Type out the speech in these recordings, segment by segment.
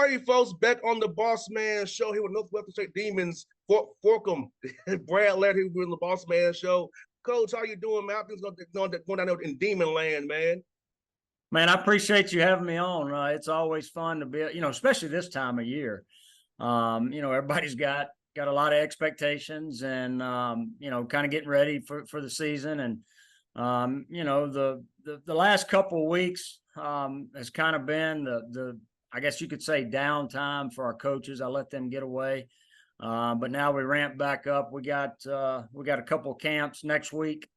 All right, folks, back on the Bossman show here with Northwestern State Demons. Forkum, Brad Laird here with the Bossman show. Coach, how you doing, man? Things going down there in Demon Land, man. Man, I appreciate you having me on. It's always fun to be, especially this time of year. Everybody's got a lot of expectations and, kind of getting ready for the season. And, the last couple of weeks has kind of been I guess you could say downtime for our coaches. I let them get away. But now we ramp back up. We got a couple of camps next week.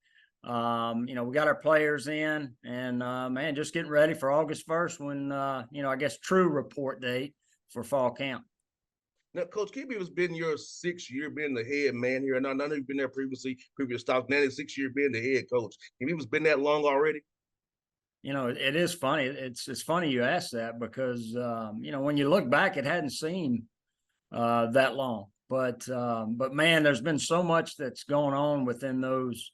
We got our players in and, man, just getting ready for August 1st when, I guess true report date for fall camp. Now, Coach, Keeby has been your 6th year being the head man here. And I know you've been there previous stops. Now, 6th year being the head coach. Keeby has been that long already. It is funny. It's funny you ask that because, when you look back, it hadn't seemed that long. But man, there's been so much that's going on within those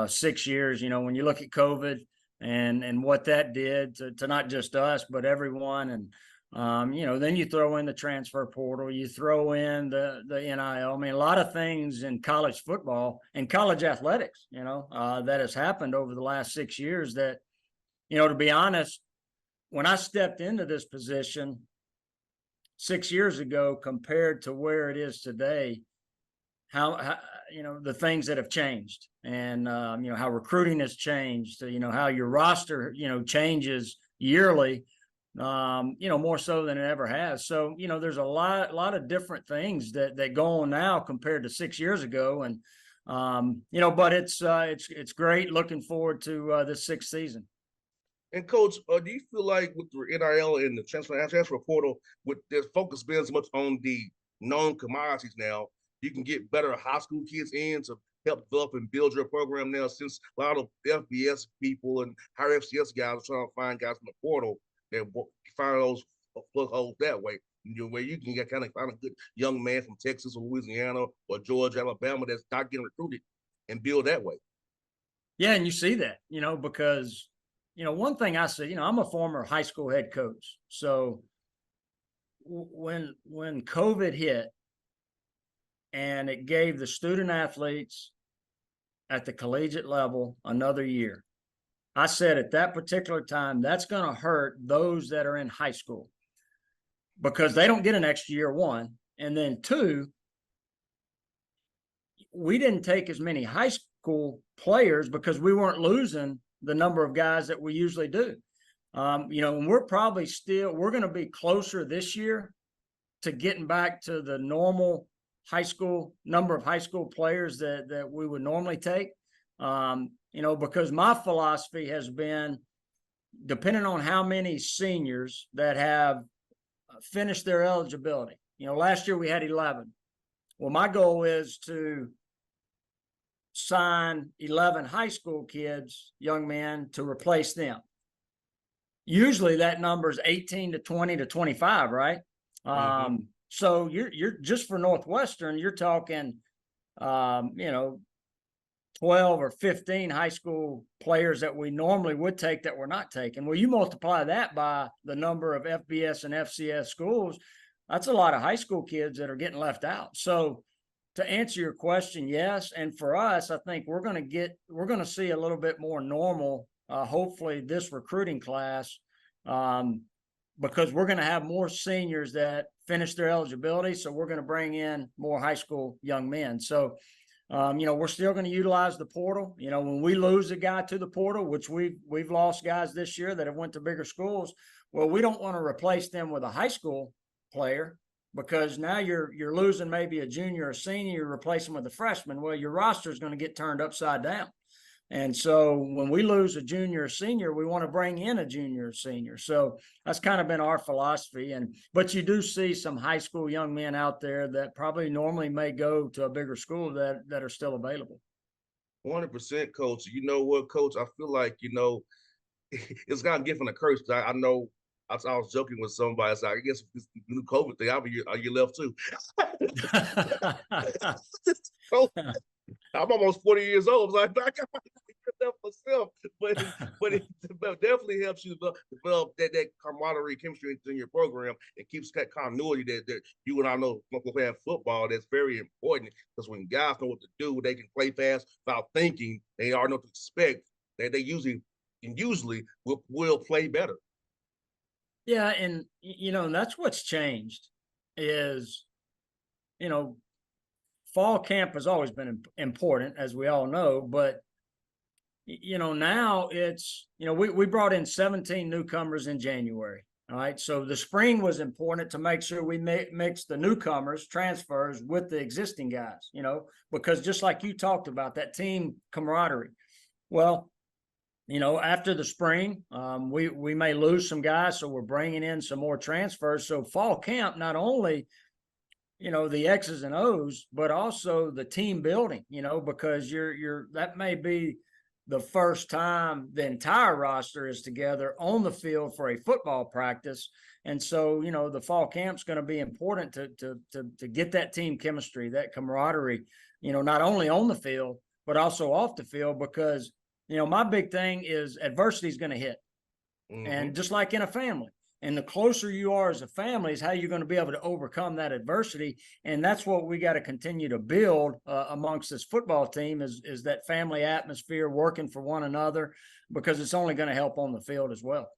6 years. When you look at COVID and what that did to not just us, but everyone. And, then you throw in the transfer portal, you throw in the NIL. I mean, a lot of things in college football and college athletics, that has happened over the last 6 years that, to be honest, when I stepped into this position 6 years ago compared to where it is today, how the things that have changed and, how recruiting has changed, how your roster, changes yearly, more so than it ever has. So, there's a lot of different things that go on now compared to 6 years ago. And, but it's great. Looking forward to this 6th season. And Coach, do you feel like with the NIL and the transfer portal, with their focus being so much on the known commodities now, you can get better high school kids in to help develop and build your program now, since a lot of FBS people and higher FCS guys are trying to find guys from the portal that find those footholds that way. Where you can kind of find a good young man from Texas or Louisiana or Georgia, Alabama that's not getting recruited and build that way. Yeah, and you see that, because one thing I say, I'm a former high school head coach. So when COVID hit and it gave the student athletes at the collegiate level another year, I said at that particular time, that's going to hurt those that are in high school because they don't get an extra year, one. And then two, we didn't take as many high school players because we weren't losing the number of guys that we usually do. And we're probably we're going to be closer this year to getting back to the normal high school number of high school players that we would normally take. Because my philosophy has been, depending on how many seniors that have finished their eligibility. Last year we had 11. Well, my goal is to sign 11 high school kids, young men, to replace them. Usually that number is 18 to 20 to 25, right? Mm-hmm. So you're just for Northwestern, you're talking, 12 or 15 high school players that we normally would take that we're not taking. Well, you multiply that by the number of FBS and FCS schools, that's a lot of high school kids that are getting left out. So to answer your question, yes. And for us, I think we're going to see a little bit more normal, hopefully this recruiting class, because we're going to have more seniors that finish their eligibility. So we're going to bring in more high school young men. So, we're still going to utilize the portal. When we lose a guy to the portal, which we've lost guys this year that have went to bigger schools, well, we don't want to replace them with a high school player, because now you're losing maybe a junior or senior, you're replacing with a freshman. Well, your roster is going to get turned upside down. And so when we lose a junior or senior, we want to bring in a junior or senior. So that's kind of been our philosophy. But you do see some high school young men out there that probably normally may go to a bigger school that are still available. 100%, Coach. You know what, Coach? I feel like, it's kind of gift and a curse. I know I was joking with somebody. So I guess this new COVID thing, I'll be you left too. So, I'm almost 40 years old. I was like, I got left myself, but it definitely helps you develop that camaraderie, chemistry in your program, and keeps that continuity that you and I know local fan football. That's very important because when guys know what to do, they can play fast without thinking. They already know what to expect. They usually will play better. Yeah, and and that's what's changed is, you know, fall camp has always been important, as we all know, but now it's, we brought in 17 newcomers in January. All right. So the spring was important to make sure we mix the newcomers, transfers with the existing guys, because just like you talked about, that team camaraderie. Well, after the spring, we may lose some guys, so we're bringing in some more transfers. So fall camp, not only the X's and O's, but also the team building, because that may be the first time the entire roster is together on the field for a football practice. And so, the fall camp's going to be important to get that team chemistry, that camaraderie, not only on the field, but also off the field, because, my big thing is adversity is going to hit. And just like in a family, and the closer you are as a family is how you're going to be able to overcome that adversity. And that's what we got to continue to build amongst this football team is that family atmosphere, working for one another, because it's only going to help on the field as well.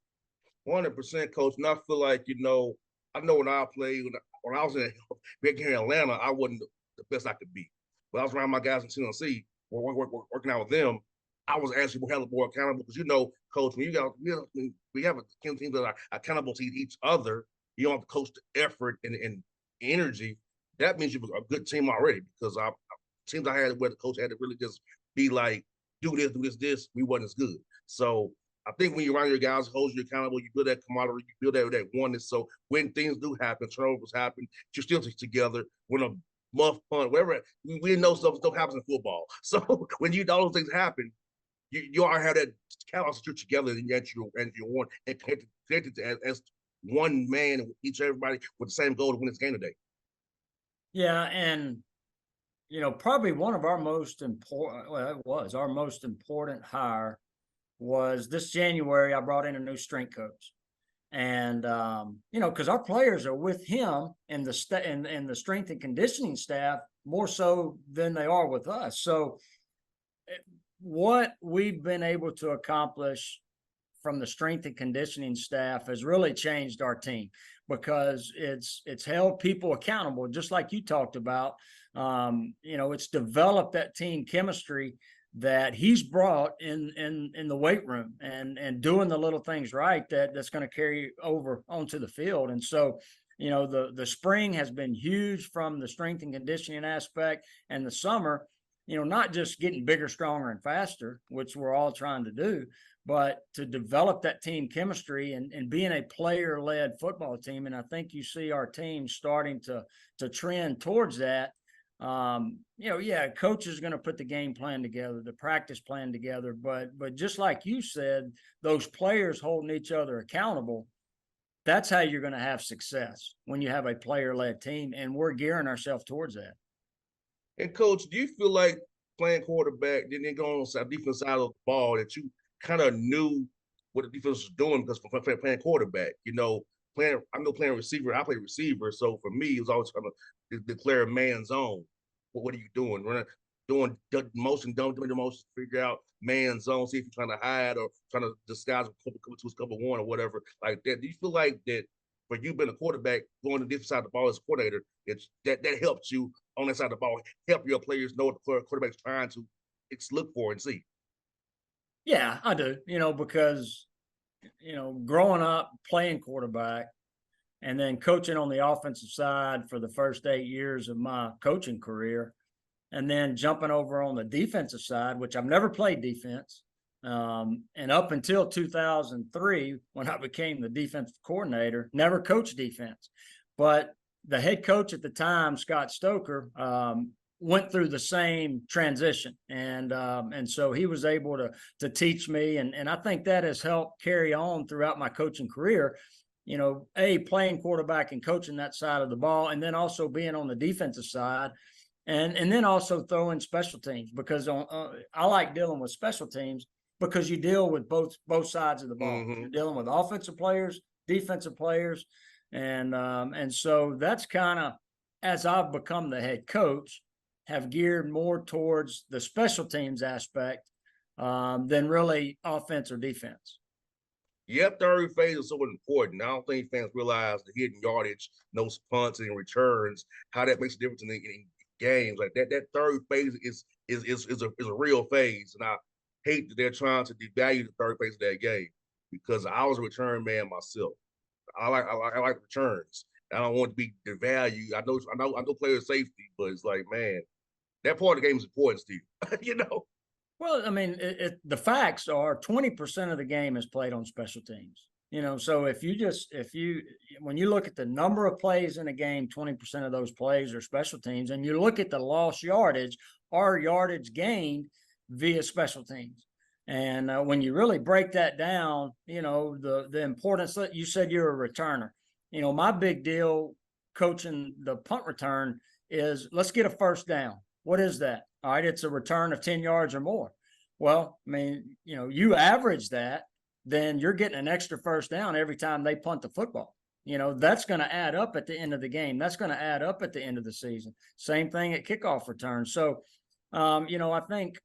100%, coach. And I feel like, I know when I played, when I was back here in Atlanta, I wasn't the best I could be. But I was around my guys in Tennessee, working out with them. I was actually hella more accountable because, coach, when we have a team that are accountable to each other, you don't have to coach the effort and energy. That means you're a good team already, because teams I had where the coach had to really just be like, do this, we wasn't as good. So I think when you're around your guys, hold you accountable, you build that camaraderie, you build that oneness. So when things do happen, turnovers happen, you're still together. When a muff punt, whatever, we know stuff happens in football. So when all those things happen, you already have that catalyst together, and you're one and connected as one man, everybody with the same goal to win this game today. Yeah, and probably one of our most important, well, it was our most important hire was this January. I brought in a new strength coach, and because our players are with him and the strength and conditioning staff more so than they are with us. So what we've been able to accomplish from the strength and conditioning staff has really changed our team, because it's held people accountable, just like you talked about. It's developed that team chemistry that he's brought in the weight room, and doing the little things right that's going to carry over onto the field. And so, the spring has been huge from the strength and conditioning aspect, and the summer, not just getting bigger, stronger, and faster, which we're all trying to do, but to develop that team chemistry and being a player-led football team. And I think you see our team starting to trend towards that. Coach is going to put the game plan together, the practice plan together, but just like you said, those players holding each other accountable, that's how you're going to have success, when you have a player-led team, and we're gearing ourselves towards that. And coach, do you feel like playing quarterback, then go on the defense side of the ball, that you kind of knew what the defense was doing because playing quarterback, playing receiver, I play receiver. So for me, it was always trying to declare man zone. What are you doing? Doing motion, doing the motion, figure out man zone, see if you're trying to hide or trying to disguise cover one or whatever like that. Do you feel like that for you being a quarterback, going to the different side of the ball as a coordinator, it's that helps you on that side of the ball, help your players know what the quarterback's trying to look for and see? Yeah, I do, because, growing up playing quarterback and then coaching on the offensive side for the first 8 years of my coaching career, and then jumping over on the defensive side, which I've never played defense. And up until 2003, when I became the defensive coordinator, never coached defense. But the head coach at the time, Scott Stoker, went through the same transition, and so he was able to teach me, and I think that has helped carry on throughout my coaching career. Playing quarterback and coaching that side of the ball, and then also being on the defensive side, and then also throwing special teams, because I like dealing with special teams, because you deal with both sides of the ball. Mm-hmm. You're dealing with offensive players, defensive players, and so that's kind of, as I've become the head coach, have geared more towards the special teams aspect than really offense or defense. Yeah, third phase is so important. I don't think fans realize the hidden yardage, no punts and returns, how that makes a difference in games. Like that third phase is a real phase, and I hate that they're trying to devalue the third phase of that game because I was a return man myself. I like returns. I don't want to be devalued. I know player safety, but it's like, man, that part of the game is important still. you know. Well, I mean, the facts are 20% of the game is played on special teams. So when you look at the number of plays in a game, 20% of those plays are special teams, and you look at the lost yardage or yardage gained via special teams. And when you really break that down, the importance that you said you're a returner. My big deal coaching the punt return is let's get a first down. What is that? All right, it's a return of 10 yards or more. Well, I mean, you average that, then you're getting an extra first down every time they punt the football. That's going to add up at the end of the game. That's going to add up at the end of the season. Same thing at kickoff return. So, I think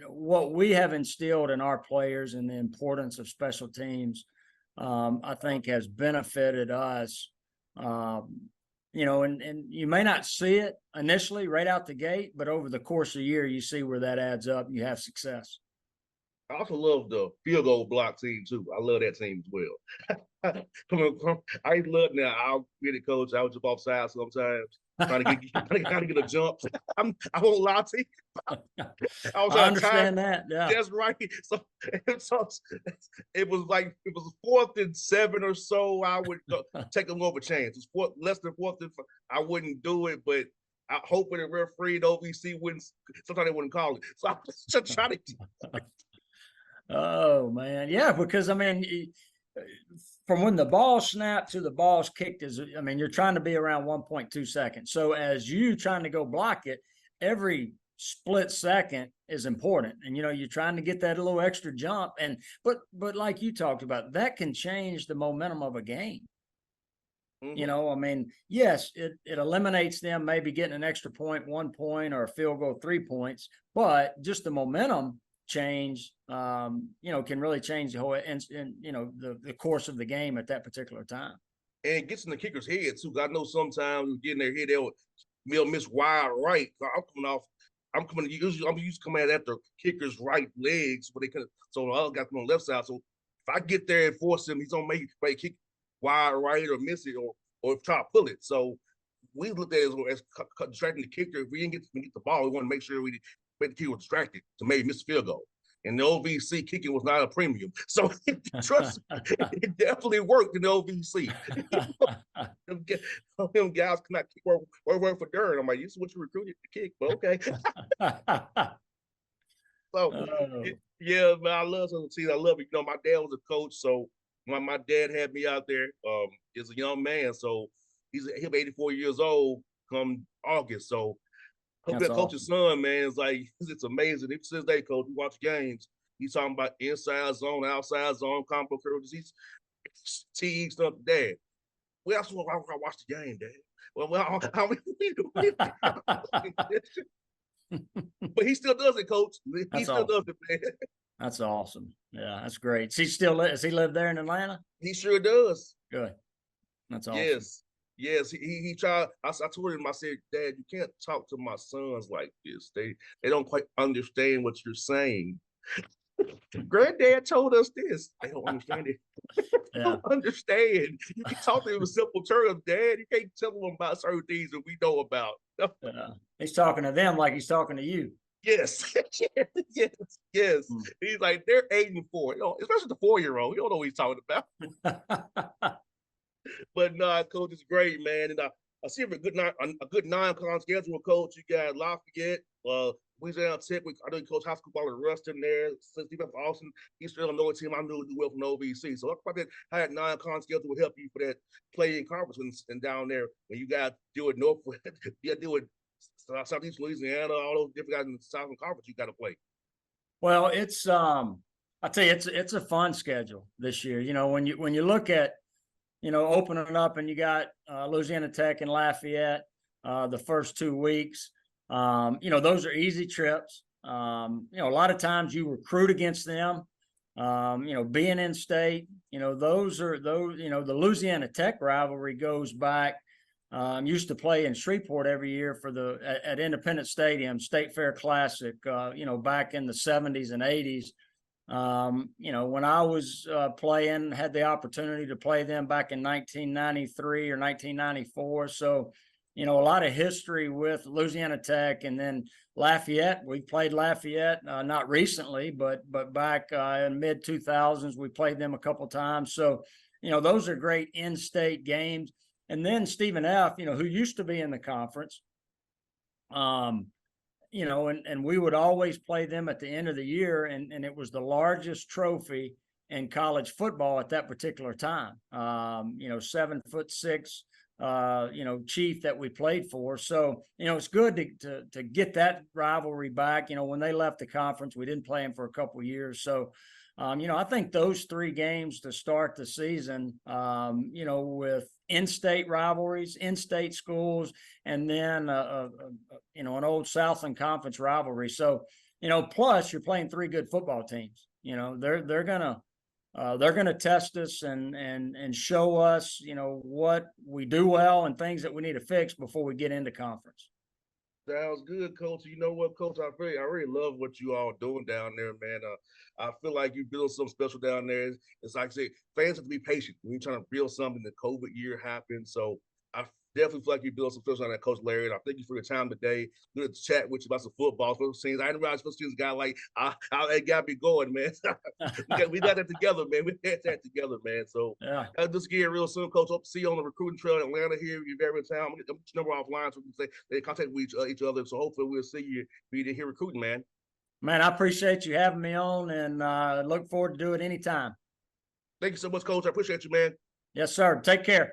what we have instilled in our players and the importance of special teams, I think has benefited us. And you may not see it initially right out the gate, but over the course of the year, you see where that adds up. You have success. I also love the field goal block team too. I love that team as well. I love now. I'll get it, coach. I was just off sides sometimes, trying to get a jump. I won't lie to you. I understand that. Yeah, that's right. So it was 4th and 7 or so. I would take a more of a chance. It was less than 4th and 5. I wouldn't do it, but I hope the referee, the OVC wouldn't. Sometimes they wouldn't call it. So I was just trying to. Oh man, yeah, because I mean, from when the ball snapped to the ball's kicked you're trying to be around 1.2 seconds. So as you trying to go block it, every split second is important, and you're trying to get that little extra jump. But like you talked about, that can change the momentum of a game. Mm-hmm. Yes, it eliminates them maybe getting an extra point, 1 point, or a field goal, 3 points, but just the momentum change, can really change the whole and the course of the game at that particular time. And it gets in the kicker's head too. I know sometimes we get in their head, they'll miss wide right. I'm used to coming at the kicker's right legs, but so the other guys come on the left side. So if I get there and force him, he's gonna make a kick wide right or miss it or try to pull it. So we looked at it as distracting the kicker. If we didn't get the ball, we want to make sure we made the kicker was distracted to maybe miss the field goal. And the OVC kicking was not a premium. So trust me, it definitely worked in the OVC. them guys cannot kick word for dirt. I'm like, this is what you recruited to kick, but okay. Yeah, man, I love some teams. I love it. My dad was a coach, so my dad had me out there as a young man. So he'll be 84 years old come August. So hope that coach's son, man, is like, it's amazing. Ever since they coach, we watch games. He's talking about inside zone, outside zone, combo curves. He's TE stuff, Dad. Well, that's what I watch the game, Dad. But he still does it, Coach. He still does it, man. That's awesome. Yeah, that's great. Does he live there in Atlanta? He sure does. Good. That's awesome. Yes. He tried. I told him, I said, Dad, you can't talk to my sons like this. They don't quite understand what you're saying. Granddad told us this. They don't understand it. They don't understand. You can talk to them in simple terms, Dad. You can't tell them about certain things that we know about. He's talking to them like he's talking to you. Yes. yes. He's like, they're 8 and 4. Especially the 4-year-old. You don't know what he's talking about. But no, Coach, it's great, man. And I see a good non-con schedule, Coach. You got Lafayette, Louisiana Tech. I know you coach high school ball at Ruston there. Since Steve Austin, Eastern Illinois team I knew do well from the OVC. So I probably had non-con schedule will help you for that play in conference and down there when you got to deal with Northwestern, you got to deal with Southeast Louisiana, all those different guys in the Southern Conference you got to play. Well, it's I tell you, it's a fun schedule this year. You know, when you look at, you know, opening up and you got Louisiana Tech and Lafayette the first 2 weeks. You know, those are easy trips. You know, a lot of times you recruit against them. You know, being in state, you know, you know, the Louisiana Tech rivalry goes back. Used to play in Shreveport every year for at Independence Stadium, State Fair Classic, you know, back in the 70s and 80s. You know, when I was playing, had the opportunity to play them back in 1993 or 1994. So, you know, a lot of history with Louisiana Tech, and then Lafayette. We played Lafayette not recently, but back in mid 2000s, we played them a couple times. So, you know, those are great in-state games. And then Stephen F., you know, who used to be in the conference, you know, and we would always play them at the end of the year, and it was the largest trophy in college football at that particular time. You know, 7'6", you know, Chief that we played for. So, you know, it's good to get that rivalry back. You know, when they left the conference, we didn't play them for a couple of years. So, you know, I think those 3 games to start the season, you know, with in-state rivalries, in-state schools, and then, you know, an old Southland Conference rivalry. So, you know, plus you're playing 3 good football teams. You know, they're gonna test us and show us, you know, what we do well and things that we need to fix before we get into conference. Sounds good, Coach. You know what, Coach? I really love what you all doing down there, man. I feel like you build something special down there. It's like I say, fans have to be patient when you're trying to build something. The COVID year happened, so I definitely feel like you build some special on that, Coach Laird. I thank you for your time today. Good to chat with you about some football, special scenes. I didn't realize special scenes got like it got me going, man. we got that together, man. We got that together, man. So Yeah. just get real soon, Coach. Hope to see you on the recruiting trail in Atlanta here. You're very in town. I'm gonna get your number offline so we can say they contact with each other. So hopefully we'll see you be here recruiting, man. Man, I appreciate you having me on, and look forward to do it anytime. Thank you so much, Coach. I appreciate you, man. Yes, sir. Take care.